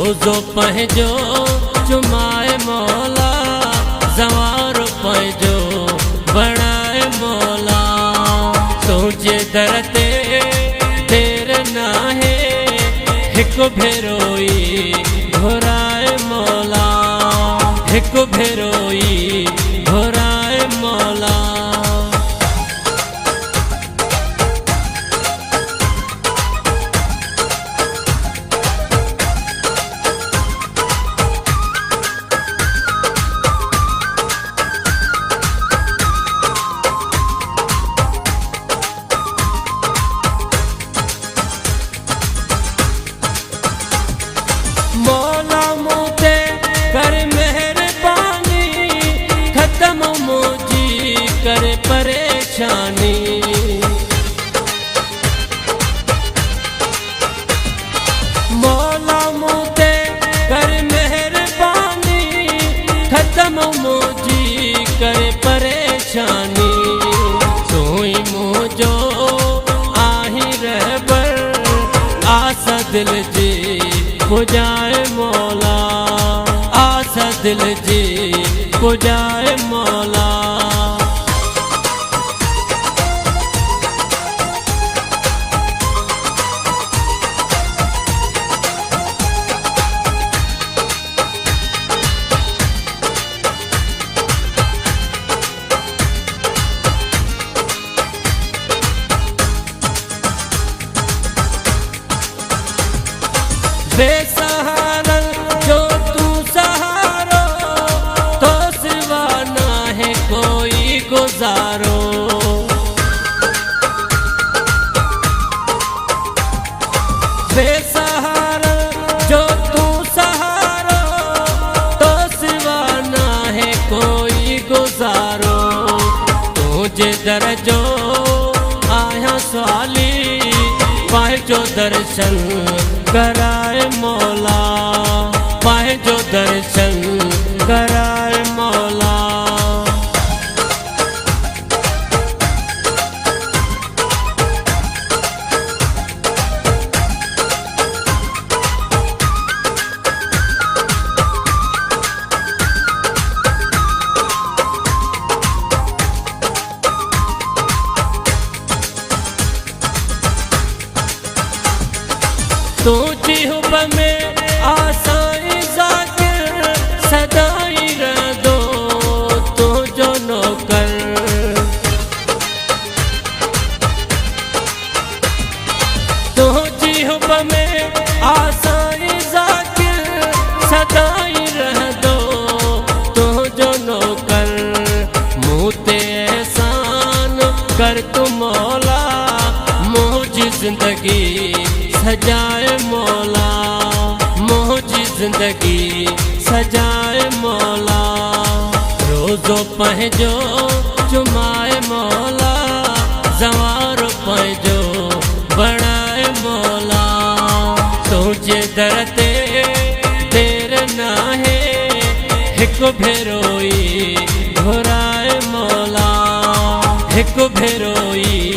रोजो पंहिंजो चुमाए मौला, ज़वार पंहिंजो बणाए मौला। तुंहिंजे दर ते देर नाहे, हिकु भेरो ई घुराए मौला, हिकु भेरो ई घुराए मौला। मौला मूं ते कर मेहरबानी, ख़त्म मुंहिंजी कर परेशानी। मौला मूं ते कर मेहरबानी, ख़त्म मुंहिंजी कर परेशानी। तूं ई मुंहिंजो आहीं रहबर, आस दिल जी पुजाए मौला, आस दिल जी पुजाए मौला। बेसहारन जो तू सहारो, तो सिवा ना है कोई गुजारो। बेसहारन जो तू सहारो, तो सिवा ना है कोई गुजारो। तुझे दर जो आया सवाली, पंहिंजो दर्शन कराए मौला, पंहिंजो दर्शन कराए मौला। तुझी हुब में आसाई ज़ाकिर, सदाई रहंदो तुंहिंजो नौकर। तुझी हुब में आसाई ज़ाकिर, सदाई रहंदो तुंहिंजो नौकर। मूं ते एहसान कर तू मौला, मुंहिंजी ज़िंदगी सजाए मौला, मुंहिंजी ज़िंदगी सजाए मौला। रोज़ो पंहिंजो चुमाए मौला, ज़वार पंहिंजो बणाए मौला। तुंहिंजे दर ते देर नाहे, हिकु भेरो ई घुराए मौला, हिकु भेरो ई